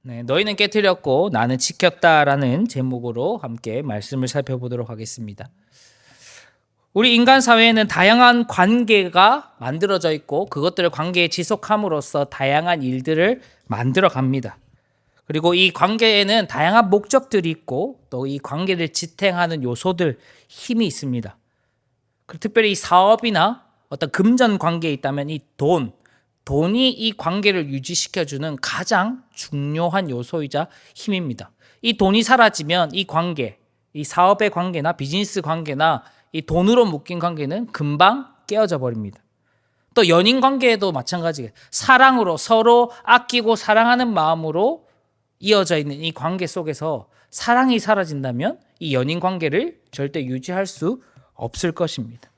네, 너희는 깨뜨렸고 나는 지켰다라는 제목으로 함께 말씀을 살펴보도록 하겠습니다. 우리 인간 사회에는 다양한 관계가 만들어져 있고 그것들을 관계에 지속함으로써 다양한 일들을 만들어 갑니다. 그리고 이 관계에는 다양한 목적들이 있고 또 이 관계를 지탱하는 요소들, 힘이 있습니다. 특별히 이 사업이나 어떤 금전 관계에 있다면 이 돈이 이 관계를 유지시켜주는 가장 중요한 요소이자 힘입니다. 이 돈이 사라지면 이 관계, 이 사업의 관계나 비즈니스 관계나 이 돈으로 묶인 관계는 금방 깨어져 버립니다. 또 연인 관계에도 마찬가지예요. 사랑으로 서로 아끼고 사랑하는 마음으로 이어져 있는 이 관계 속에서 사랑이 사라진다면 이 연인 관계를 절대 유지할 수 없을 것입니다.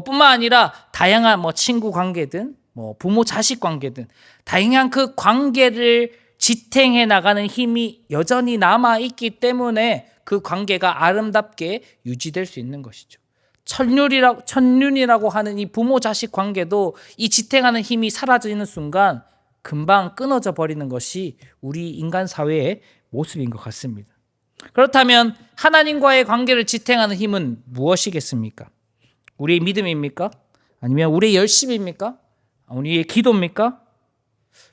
뿐만 아니라 다양한 친구 관계든 부모 자식 관계든 다양한 그 관계를 지탱해 나가는 힘이 여전히 남아 있기 때문에 그 관계가 아름답게 유지될 수 있는 것이죠. 천륜이라고 하는 이 부모 자식 관계도 이 지탱하는 힘이 사라지는 순간 금방 끊어져 버리는 것이 우리 인간 사회의 모습인 것 같습니다. 그렇다면 하나님과의 관계를 지탱하는 힘은 무엇이겠습니까? 우리의 믿음입니까? 아니면 우리의 열심입니까? 우리의 기도입니까?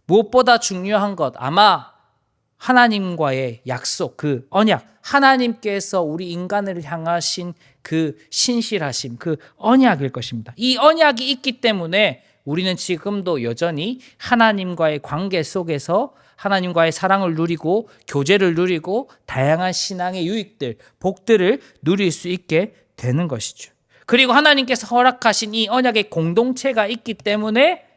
무엇보다 중요한 것, 아마 하나님과의 약속, 그 언약, 하나님께서 우리 인간을 향하신 그 신실하심, 그 언약일 것입니다. 이 언약이 있기 때문에 우리는 지금도 여전히 하나님과의 관계 속에서 하나님과의 사랑을 누리고 교제를 누리고 다양한 신앙의 유익들, 복들을 누릴 수 있게 되는 것이죠. 그리고 하나님께서 허락하신 이 언약의 공동체가 있기 때문에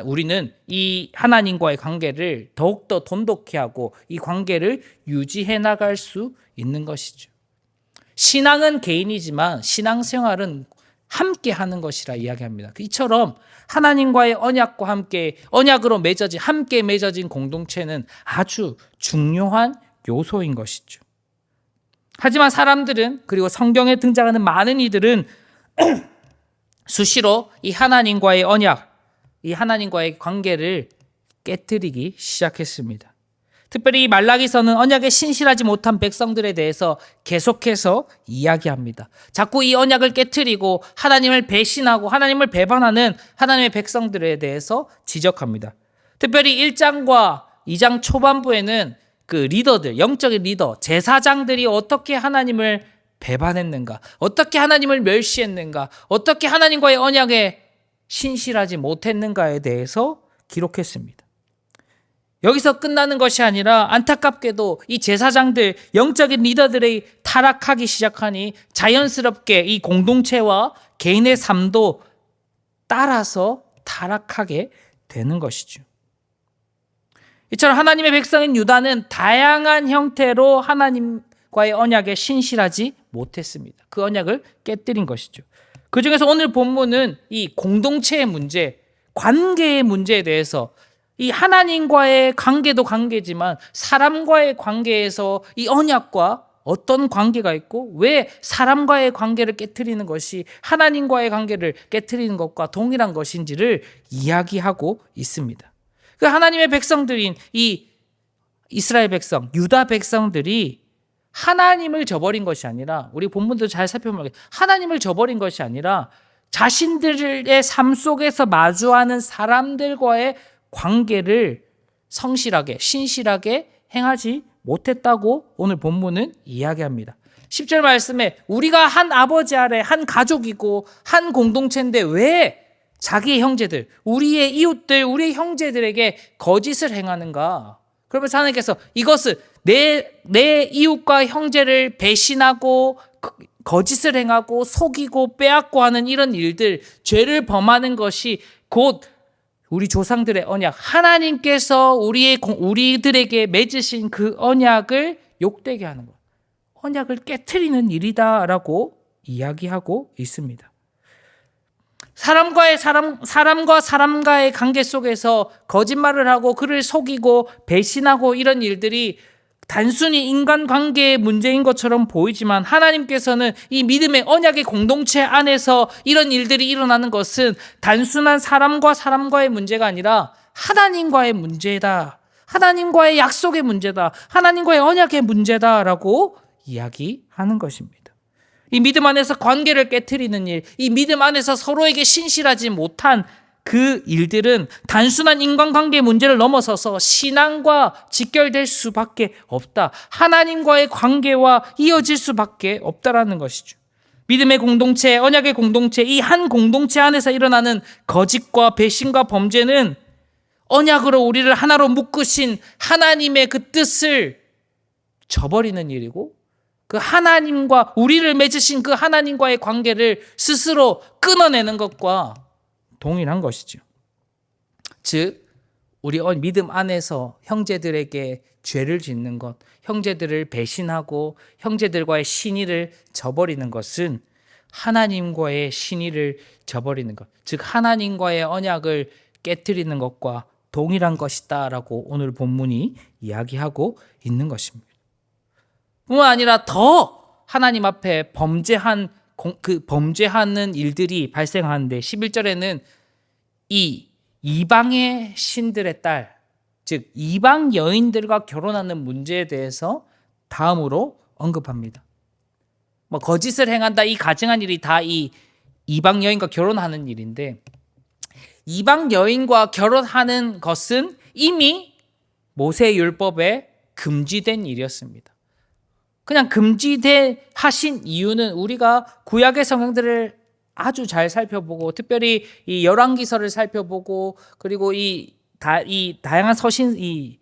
우리는 이 하나님과의 관계를 더욱더 돈독히 하고 이 관계를 유지해 나갈 수 있는 것이죠. 신앙은 개인이지만 신앙생활은 함께 하는 것이라 이야기합니다. 이처럼 하나님과의 언약과 함께 언약으로 함께 맺어진 공동체는 아주 중요한 요소인 것이죠. 하지만 사람들은, 그리고 성경에 등장하는 많은 이들은 수시로 이 하나님과의 언약, 이 하나님과의 관계를 깨뜨리기 시작했습니다. 특별히 말라기서는 언약에 신실하지 못한 백성들에 대해서 계속해서 이야기합니다. 자꾸 이 언약을 깨뜨리고 하나님을 배신하고 하나님을 배반하는 하나님의 백성들에 대해서 지적합니다. 특별히 1장과 2장 초반부에는 그 리더들, 영적인 리더, 제사장들이 어떻게 하나님을 배반했는가, 어떻게 하나님을 멸시했는가, 어떻게 하나님과의 언약에 신실하지 못했는가에 대해서 기록했습니다. 여기서 끝나는 것이 아니라 안타깝게도 이 제사장들, 영적인 리더들이 타락하기 시작하니 자연스럽게 이 공동체와 개인의 삶도 따라서 타락하게 되는 것이죠. 이처럼 하나님의 백성인 유다는 다양한 형태로 하나님과의 언약에 신실하지 못했습니다. 그 언약을 깨뜨린 것이죠. 그 중에서 오늘 본문은 이 공동체의 문제, 관계의 문제에 대해서, 이 하나님과의 관계도 관계지만 사람과의 관계에서 이 언약과 어떤 관계가 있고 왜 사람과의 관계를 깨트리는 것이 하나님과의 관계를 깨트리는 것과 동일한 것인지를 이야기하고 있습니다. 그 하나님의 백성들인 이 이스라엘 백성, 유다 백성들이 하나님을 저버린 것이 아니라, 우리 본문도 잘 살펴보면 하나님을 저버린 것이 아니라 자신들의 삶 속에서 마주하는 사람들과의 관계를 성실하게, 신실하게 행하지 못했다고 오늘 본문은 이야기합니다. 10절 말씀에 우리가 한 아버지 아래 한 가족이고 한 공동체인데 왜 자기의 형제들, 우리의 이웃들, 우리의 형제들에게 거짓을 행하는가? 그러면서 하나님께서 이것을 내 이웃과 형제를 배신하고 거짓을 행하고 속이고 빼앗고 하는 이런 일들, 죄를 범하는 것이 곧 우리 조상들의 언약, 하나님께서 우리들에게 맺으신 그 언약을 욕되게 하는 것, 언약을 깨트리는 일이다라고 이야기하고 있습니다. 사람과 사람과의 관계 속에서 거짓말을 하고 그를 속이고 배신하고 이런 일들이 단순히 인간관계의 문제인 것처럼 보이지만 하나님께서는 이 믿음의 언약의 공동체 안에서 이런 일들이 일어나는 것은 단순한 사람과 사람과의 문제가 아니라 하나님과의 문제다 하나님과의 약속의 문제다. 하나님과의 언약의 문제다라고 이야기하는 것입니다. 이 믿음 안에서 관계를 깨트리는 일, 이 믿음 안에서 서로에게 신실하지 못한 그 일들은 단순한 인간관계의 문제를 넘어서서 신앙과 직결될 수밖에 없다. 하나님과의 관계와 이어질 수밖에 없다라는 것이죠. 믿음의 공동체, 언약의 공동체, 이 한 공동체 안에서 일어나는 거짓과 배신과 범죄는 언약으로 우리를 하나로 묶으신 하나님의 그 뜻을 저버리는 일이고, 그 하나님과 우리를 맺으신 그 하나님과의 관계를 스스로 끊어내는 것과 동일한 것이죠. 즉, 우리 믿음 안에서 형제들에게 죄를 짓는 것, 형제들을 배신하고 형제들과의 신의를 저버리는 것은 하나님과의 신의를 저버리는 것, 즉 하나님과의 언약을 깨트리는 것과 동일한 것이다라고 오늘 본문이 이야기하고 있는 것입니다. 뿐만 아니라 더 하나님 앞에 범죄하는 일들이 발생하는데 11절에는 이 이방의 신들의 딸, 즉 이방 여인들과 결혼하는 문제에 대해서 다음으로 언급합니다. 거짓을 행한다, 이 가증한 일이 다 이 이방 여인과 결혼하는 일인데, 이방 여인과 결혼하는 것은 이미 모세 율법에 금지된 일이었습니다. 그냥 하신 이유는 우리가 구약의 성경들을 아주 잘 살펴보고, 특별히 이 열왕기서를 살펴보고, 그리고 이 다양한 이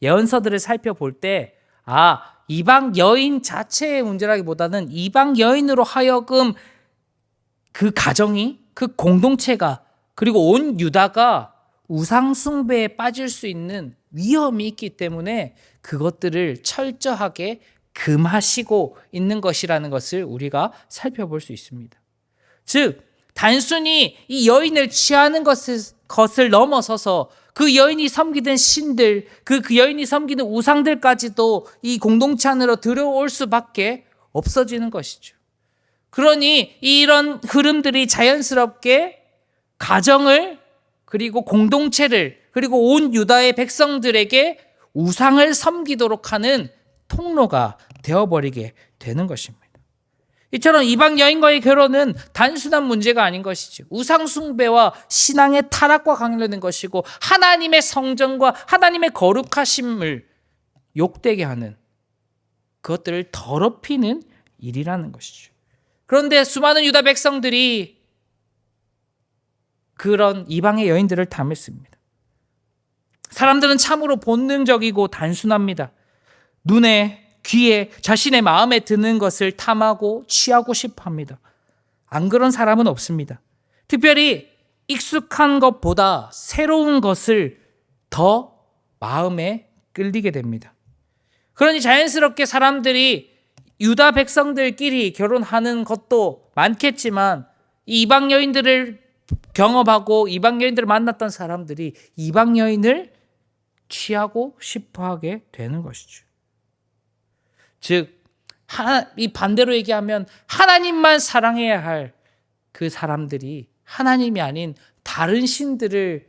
예언서들을 살펴볼 때, 이방 여인 자체의 문제라기보다는 이방 여인으로 하여금 그 가정이, 그 공동체가, 그리고 온 유다가 우상숭배에 빠질 수 있는 위험이 있기 때문에 그것들을 철저하게 금하시고 있는 것이라는 것을 우리가 살펴볼 수 있습니다. 즉, 단순히 이 여인을 취하는 것을 넘어서서 그 여인이 섬기던 신들, 그 여인이 섬기는 우상들까지도 이 공동체 안으로 들어올 수밖에 없어지는 것이죠. 그러니 이런 흐름들이 자연스럽게 가정을, 그리고 공동체를, 그리고 온 유다의 백성들에게 우상을 섬기도록 하는 통로가 되어버리게 되는 것입니다. 이처럼 이방 여인과의 결혼은 단순한 문제가 아닌 것이죠. 우상 숭배와 신앙의 타락과 관련된 것이고, 하나님의 성전과 하나님의 거룩하심을 욕되게 하는, 그것들을 더럽히는 일이라는 것이죠. 그런데 수많은 유다 백성들이 그런 이방의 여인들을 탐했습니다. 사람들은 참으로 본능적이고 단순합니다. 눈에, 귀에, 자신의 마음에 드는 것을 탐하고 취하고 싶어 합니다. 안 그런 사람은 없습니다. 특별히 익숙한 것보다 새로운 것을 더 마음에 끌리게 됩니다. 그러니 자연스럽게 사람들이 유다 백성들끼리 결혼하는 것도 많겠지만, 이 이방 여인들을 경험하고 이방 여인들을 만났던 사람들이 이방 여인을 취하고 싶어하게 되는 것이죠. 즉, 이 반대로 얘기하면 하나님만 사랑해야 할 그 사람들이 하나님이 아닌 다른 신들을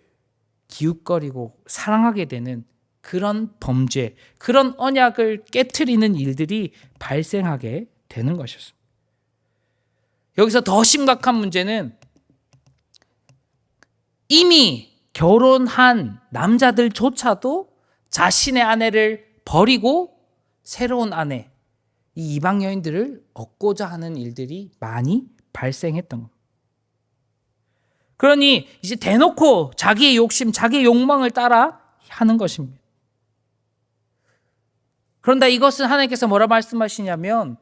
기웃거리고 사랑하게 되는 그런 범죄, 그런 언약을 깨트리는 일들이 발생하게 되는 것이었습니다. 여기서 더 심각한 문제는 이미 결혼한 남자들조차도 자신의 아내를 버리고 새로운 아내, 이 이방 여인들을 얻고자 하는 일들이 많이 발생했던 겁니다. 그러니 이제 대놓고 자기의 욕심, 자기의 욕망을 따라 하는 것입니다. 그런데 이것은 하나님께서 뭐라 말씀하시냐면,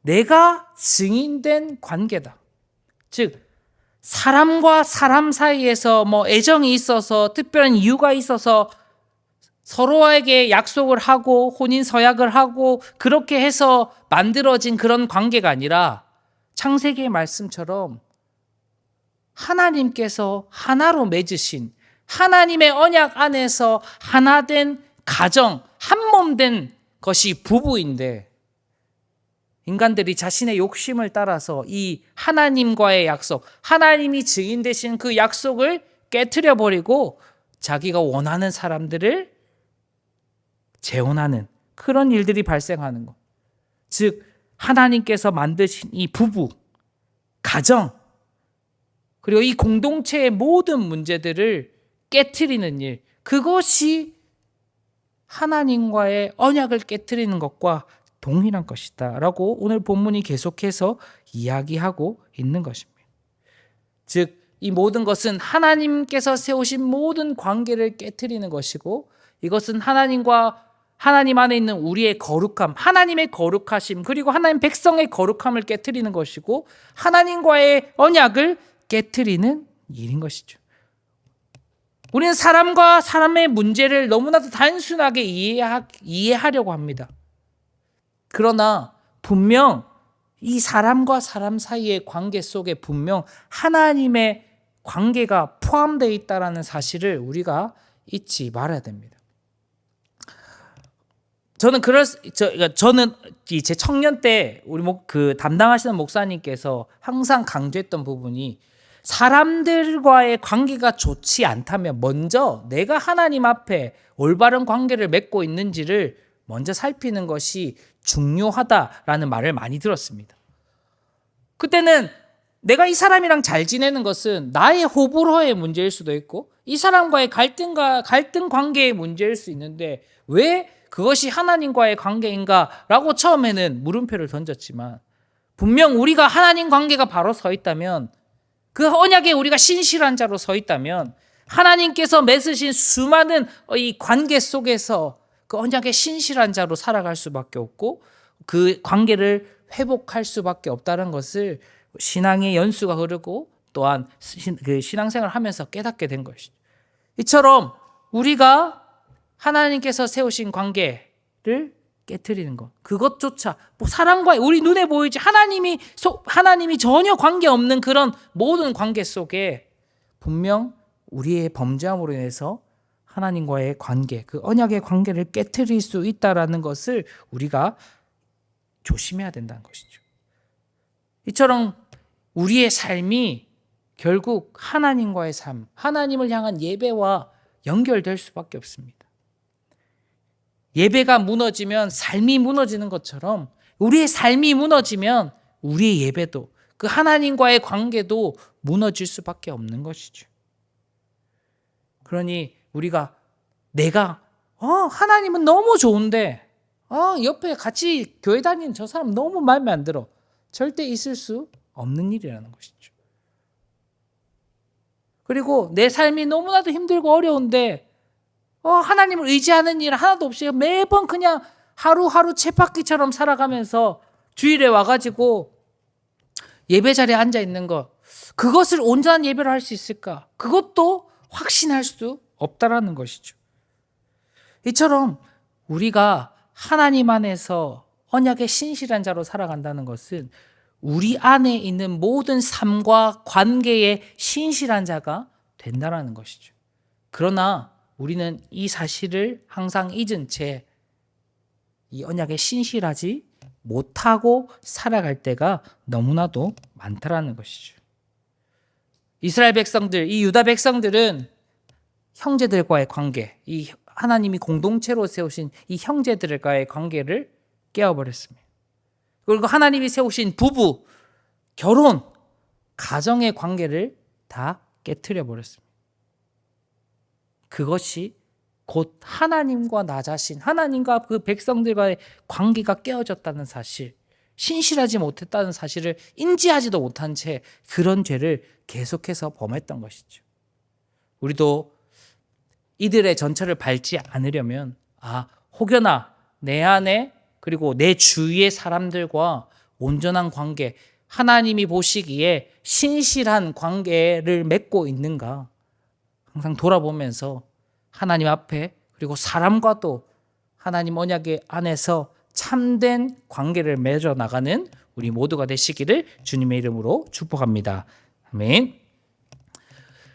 내가 증인된 관계다. 즉, 사람과 사람 사이에서 애정이 있어서, 특별한 이유가 있어서 서로에게 약속을 하고 혼인 서약을 하고 그렇게 해서 만들어진 그런 관계가 아니라, 창세기의 말씀처럼 하나님께서 하나로 맺으신 하나님의 언약 안에서 하나된 가정, 한몸된 것이 부부인데, 인간들이 자신의 욕심을 따라서 이 하나님과의 약속, 하나님이 증인 되신 그 약속을 깨트려 버리고 자기가 원하는 사람들을 재혼하는 그런 일들이 발생하는 것. 즉 하나님께서 만드신 이 부부, 가정, 그리고 이 공동체의 모든 문제들을 깨트리는 일, 그것이 하나님과의 언약을 깨트리는 것과 동일한 것이다 라고 오늘 본문이 계속해서 이야기하고 있는 것입니다. 즉 이 모든 것은 하나님께서 세우신 모든 관계를 깨트리는 것이고, 이것은 하나님 안에 있는 우리의 거룩함, 하나님의 거룩하심, 그리고 하나님 백성의 거룩함을 깨트리는 것이고, 하나님과의 언약을 깨트리는 일인 것이죠. 우리는 사람과 사람의 문제를 너무나도 단순하게 이해하려고 합니다. 그러나 분명 이 사람과 사람 사이의 관계 속에 분명 하나님의 관계가 포함되어 있다는 사실을 우리가 잊지 말아야 됩니다. 저는 제 청년 때 우리 담당하시는 목사님께서 항상 강조했던 부분이, 사람들과의 관계가 좋지 않다면 먼저 내가 하나님 앞에 올바른 관계를 맺고 있는지를 먼저 살피는 것이 중요하다라는 말을 많이 들었습니다. 그때는 내가 이 사람이랑 잘 지내는 것은 나의 호불호의 문제일 수도 있고, 이 사람과의 갈등 관계의 문제일 수 있는데 왜 그것이 하나님과의 관계인가라고 처음에는 물음표를 던졌지만, 분명 우리가 하나님 관계가 바로 서 있다면, 그 언약에 우리가 신실한 자로 서 있다면, 하나님께서 맺으신 수많은 이 관계 속에서 그 언약에 신실한 자로 살아갈 수밖에 없고, 그 관계를 회복할 수밖에 없다는 것을 신앙의 연수가 흐르고 또한 그 신앙생활을 하면서 깨닫게 된 것이죠. 이처럼 우리가 하나님께서 세우신 관계를 깨트리는 것, 그것조차 사람과 우리 눈에 보이지 하나님이 전혀 관계없는 그런 모든 관계 속에 분명 우리의 범죄함으로 인해서 하나님과의 관계, 그 언약의 관계를 깨트릴 수 있다는 것을 우리가 조심해야 된다는 것이죠. 이처럼 우리의 삶이 결국 하나님과의 삶, 하나님을 향한 예배와 연결될 수밖에 없습니다. 예배가 무너지면 삶이 무너지는 것처럼, 우리의 삶이 무너지면 우리의 예배도, 그 하나님과의 관계도 무너질 수밖에 없는 것이죠. 그러니 내가 하나님은 너무 좋은데 옆에 같이 교회 다니는 저 사람 너무 마음에 안 들어, 절대 있을 수 없는 일이라는 것이죠. 그리고 내 삶이 너무나도 힘들고 어려운데 하나님을 의지하는 일 하나도 없이 매번 그냥 하루하루 쳇바퀴처럼 살아가면서 주일에 와가지고 예배 자리에 앉아 있는 것, 그것을 온전한 예배로 할 수 있을까? 그것도 확신할 수 없다라는 것이죠. 이처럼 우리가 하나님 안에서 언약의 신실한 자로 살아간다는 것은 우리 안에 있는 모든 삶과 관계에 신실한 자가 된다는 것이죠. 그러나 우리는 이 사실을 항상 잊은 채 이 언약에 신실하지 못하고 살아갈 때가 너무나도 많다라는 것이죠. 이스라엘 백성들, 이 유다 백성들은 형제들과의 관계, 이 하나님이 공동체로 세우신 이 형제들과의 관계를 깨어버렸습니다. 그리고 하나님이 세우신 부부, 결혼, 가정의 관계를 다 깨트려 버렸습니다. 그것이 곧 하나님과 나 자신, 하나님과 그 백성들과의 관계가 깨어졌다는 사실, 신실하지 못했다는 사실을 인지하지도 못한 채 그런 죄를 계속해서 범했던 것이죠. 우리도 이들의 전철을 밟지 않으려면 혹여나 내 안에 그리고 내 주위의 사람들과 온전한 관계, 하나님이 보시기에 신실한 관계를 맺고 있는가 항상 돌아보면서 하나님 앞에 그리고 사람과도 하나님 언약의 안에서 참된 관계를 맺어 나가는 우리 모두가 되시기를 주님의 이름으로 축복합니다. 아멘.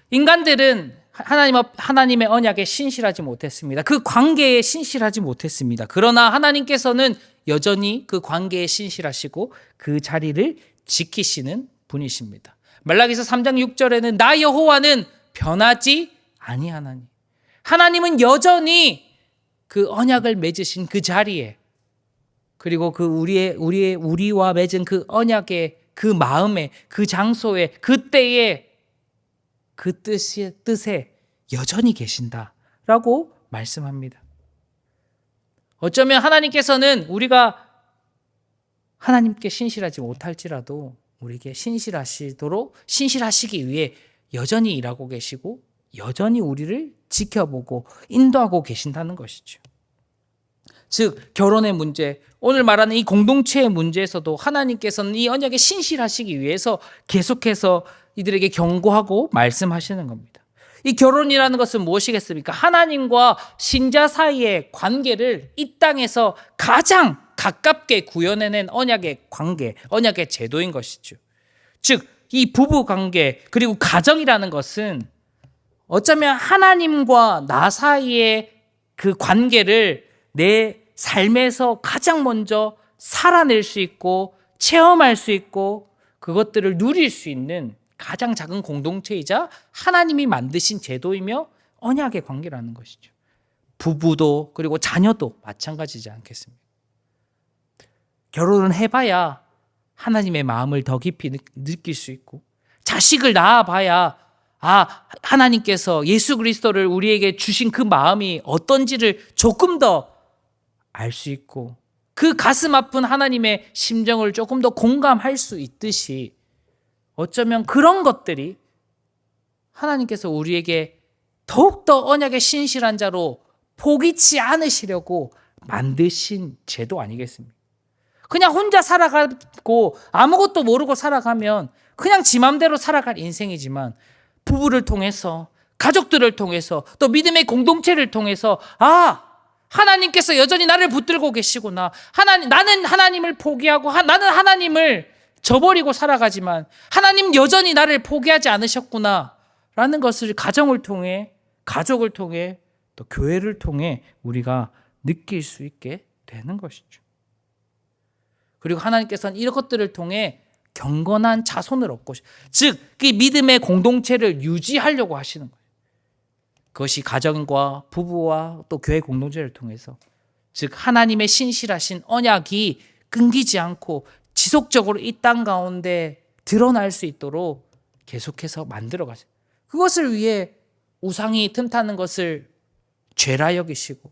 인간들은 하나님의 언약에 신실하지 못했습니다. 그 관계에 신실하지 못했습니다. 그러나 하나님께서는 여전히 그 관계에 신실하시고 그 자리를 지키시는 분이십니다. 말라기서 3장 6절에는 나 여호와는 변하지 아니하나니, 하나님은 여전히 그 언약을 맺으신 그 자리에, 그리고 그 우리와 맺은 그 언약의 그 마음에, 그 장소에, 그 때에 그 뜻에 여전히 계신다라고 말씀합니다. 어쩌면 하나님께서는 우리가 하나님께 신실하지 못할지라도 우리에게 신실하시기 위해 여전히 일하고 계시고 여전히 우리를 지켜보고 인도하고 계신다는 것이죠. 즉 결혼의 문제, 오늘 말하는 이 공동체의 문제에서도 하나님께서는 이 언약에 신실하시기 위해서 계속해서 이들에게 경고하고 말씀하시는 겁니다. 이 결혼이라는 것은 무엇이겠습니까? 하나님과 신자 사이의 관계를 이 땅에서 가장 가깝게 구현해낸 언약의 관계, 언약의 제도인 것이죠. 즉, 이 부부 관계 그리고 가정이라는 것은 어쩌면 하나님과 나 사이의 그 관계를 내 삶에서 가장 먼저 살아낼 수 있고 체험할 수 있고 그것들을 누릴 수 있는 가장 작은 공동체이자 하나님이 만드신 제도이며 언약의 관계라는 것이죠. 부부도 그리고 자녀도 마찬가지지 않겠습니까? 결혼을 해봐야 하나님의 마음을 더 깊이 느낄 수 있고 자식을 낳아봐야 하나님께서 예수 그리스도를 우리에게 주신 그 마음이 어떤지를 조금 더 알 수 있고 그 가슴 아픈 하나님의 심정을 조금 더 공감할 수 있듯이 어쩌면 그런 것들이 하나님께서 우리에게 더욱더 언약의 신실한 자로 포기치 않으시려고 만드신 제도 아니겠습니까? 그냥 혼자 살아가고 아무것도 모르고 살아가면 그냥 지 맘대로 살아갈 인생이지만 부부를 통해서 가족들을 통해서 또 믿음의 공동체를 통해서 하나님께서 여전히 나를 붙들고 계시구나. 나는 하나님을 포기하고 나는 하나님을 저버리고 살아가지만 하나님 여전히 나를 포기하지 않으셨구나 라는 것을 가정을 통해 가족을 통해 또 교회를 통해 우리가 느낄 수 있게 되는 것이죠. 그리고 하나님께서는 이런 것들을 통해 경건한 자손을 얻고 즉 그 믿음의 공동체를 유지하려고 하시는 거예요. 그것이 가정과 부부와 또 교회 공동체를 통해서 즉 하나님의 신실하신 언약이 끊기지 않고 지속적으로 이 땅 가운데 드러날 수 있도록 계속해서 만들어 가세요. 그것을 위해 우상이 틈타는 것을 죄라 여기시고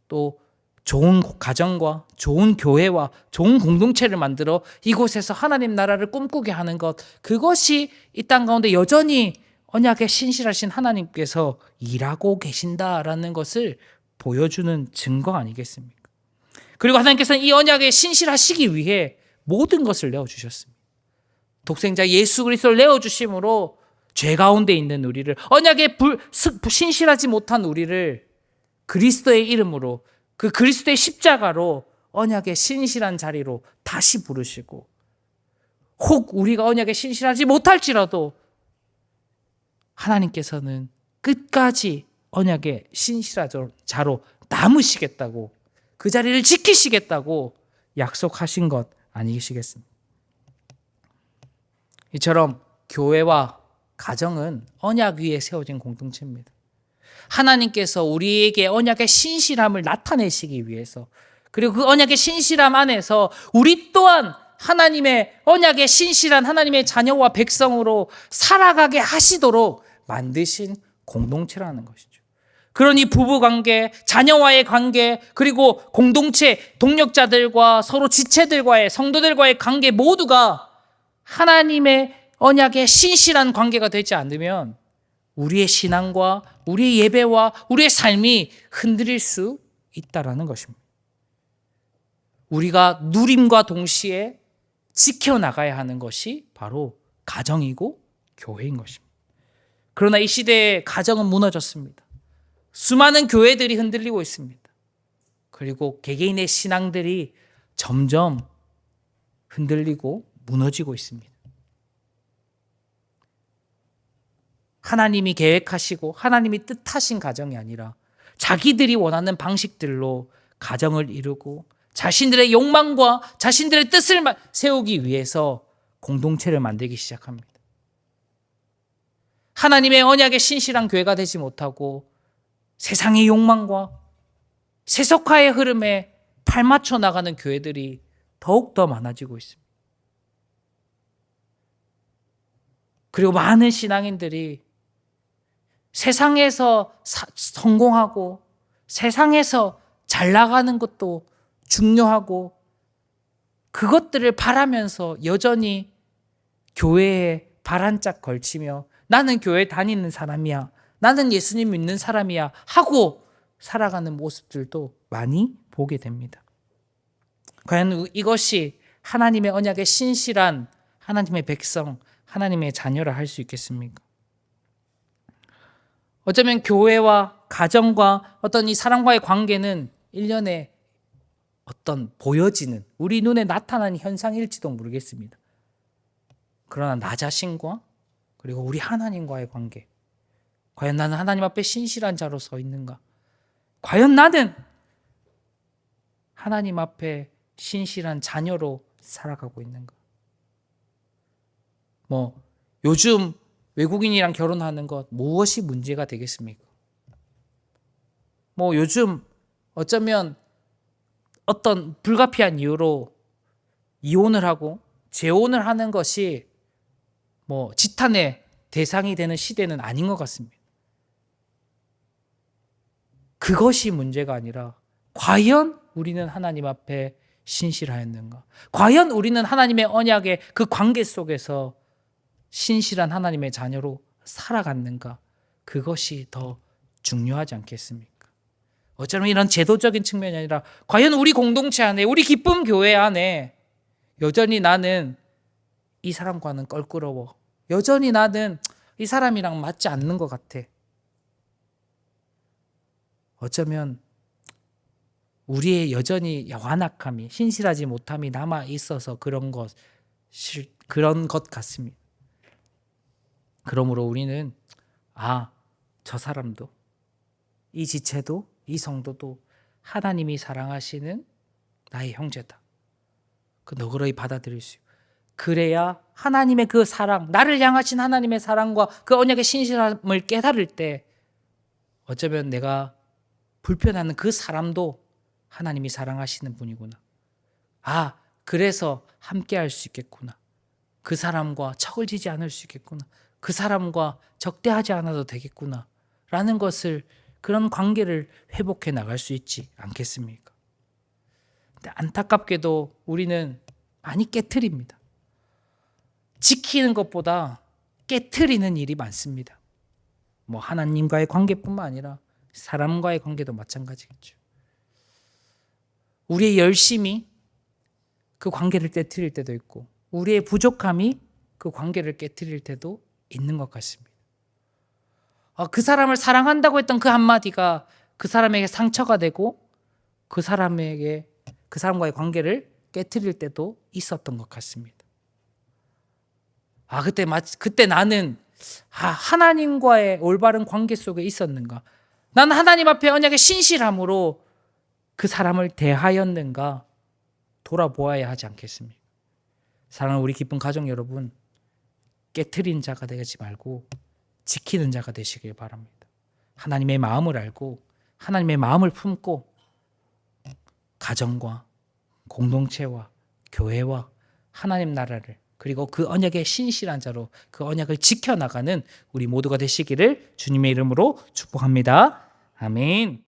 또 좋은 가정과 좋은 교회와 좋은 공동체를 만들어 이곳에서 하나님 나라를 꿈꾸게 하는 것, 그것이 이 땅 가운데 여전히 언약에 신실하신 하나님께서 일하고 계신다라는 것을 보여주는 증거 아니겠습니까? 그리고 하나님께서는 이 언약에 신실하시기 위해 모든 것을 내어주셨습니다. 독생자 예수 그리스도를 내어주심으로 죄 가운데 있는 우리를, 언약에 신실하지 못한 우리를 그리스도의 이름으로, 그 그리스도의 십자가로 언약의 신실한 자리로 다시 부르시고, 혹 우리가 언약에 신실하지 못할지라도 하나님께서는 끝까지 언약의 신실한 자로 남으시겠다고, 그 자리를 지키시겠다고 약속하신 것 아니시겠습니까? 이처럼 교회와 가정은 언약 위에 세워진 공동체입니다. 하나님께서 우리에게 언약의 신실함을 나타내시기 위해서, 그리고 그 언약의 신실함 안에서 우리 또한 하나님의 언약의 신실한 하나님의 자녀와 백성으로 살아가게 하시도록 만드신 공동체라는 것이죠. 그러니 부부관계, 자녀와의 관계, 그리고 공동체, 동력자들과 서로 지체들과의, 성도들과의 관계 모두가 하나님의 언약의 신실한 관계가 되지 않으면 우리의 신앙과 우리의 예배와 우리의 삶이 흔들릴 수 있다라는 것입니다. 우리가 누림과 동시에 지켜나가야 하는 것이 바로 가정이고 교회인 것입니다. 그러나 이 시대에 가정은 무너졌습니다. 수많은 교회들이 흔들리고 있습니다. 그리고 개개인의 신앙들이 점점 흔들리고 무너지고 있습니다. 하나님이 계획하시고 하나님이 뜻하신 가정이 아니라 자기들이 원하는 방식들로 가정을 이루고 자신들의 욕망과 자신들의 뜻을 세우기 위해서 공동체를 만들기 시작합니다. 하나님의 언약에 신실한 교회가 되지 못하고 세상의 욕망과 세속화의 흐름에 발맞춰 나가는 교회들이 더욱더 많아지고 있습니다. 그리고 많은 신앙인들이 세상에서 성공하고 세상에서 잘 나가는 것도 중요하고 그것들을 바라면서 여전히 교회에 발 한 짝 걸치며 나는 교회 다니는 사람이야, 나는 예수님 믿는 사람이야 하고 살아가는 모습들도 많이 보게 됩니다. 과연 이것이 하나님의 언약에 신실한 하나님의 백성, 하나님의 자녀라 할 수 있겠습니까? 어쩌면 교회와 가정과 어떤 이 사람과의 관계는 일련의 어떤 보여지는 우리 눈에 나타나는 현상일지도 모르겠습니다. 그러나 나 자신과 그리고 우리 하나님과의 관계, 과연 나는 하나님 앞에 신실한 자로 서 있는가? 과연 나는 하나님 앞에 신실한 자녀로 살아가고 있는가? 요즘 외국인이랑 결혼하는 것 무엇이 문제가 되겠습니까? 요즘 어쩌면 어떤 불가피한 이유로 이혼을 하고 재혼을 하는 것이 지탄의 대상이 되는 시대는 아닌 것 같습니다. 그것이 문제가 아니라 과연 우리는 하나님 앞에 신실하였는가? 과연 우리는 하나님의 언약의 그 관계 속에서 신실한 하나님의 자녀로 살아갔는가? 그것이 더 중요하지 않겠습니까? 어쩌면 이런 제도적인 측면이 아니라 과연 우리 공동체 안에, 우리 기쁨 교회 안에 여전히 나는 이 사람과는 껄끄러워. 여전히 나는 이 사람이랑 맞지 않는 것 같아. 어쩌면 우리의 여전히 완악함이, 신실하지 못함이 남아 있어서 그런 것 같습니다. 그러므로 우리는 저 사람도, 이 지체도, 이 성도도 하나님이 사랑하시는 나의 형제다. 너그러이 받아들일 수 있고, 그래야 하나님의 그 사랑, 나를 향하신 하나님의 사랑과 그 언약의 신실함을 깨달을 때 어쩌면 내가 불편하는 그 사람도 하나님이 사랑하시는 분이구나. 그래서 함께 할 수 있겠구나. 그 사람과 척을 지지 않을 수 있겠구나. 그 사람과 적대하지 않아도 되겠구나. 라는 것을, 그런 관계를 회복해 나갈 수 있지 않겠습니까? 근데 안타깝게도 우리는 많이 깨트립니다. 지키는 것보다 깨트리는 일이 많습니다. 하나님과의 관계뿐만 아니라 사람과의 관계도 마찬가지겠죠. 우리의 열심이 그 관계를 깨트릴 때도 있고, 우리의 부족함이 그 관계를 깨트릴 때도 있는 것 같습니다. 그 사람을 사랑한다고 했던 그 한마디가 그 사람에게 상처가 되고 그 사람과의 관계를 깨트릴 때도 있었던 것 같습니다. 그때 나는 하나님과의 올바른 관계 속에 있었는가? 나는 하나님 앞에 언약의 신실함으로 그 사람을 대하였는가? 돌아보아야 하지 않겠습니까? 사랑하는 우리 기쁜 가족 여러분, 깨트린 자가 되지 말고 지키는 자가 되시길 바랍니다. 하나님의 마음을 알고 하나님의 마음을 품고 가정과 공동체와 교회와 하나님 나라를, 그리고 그 언약의 신실한 자로 그 언약을 지켜나가는 우리 모두가 되시기를 주님의 이름으로 축복합니다. 아멘.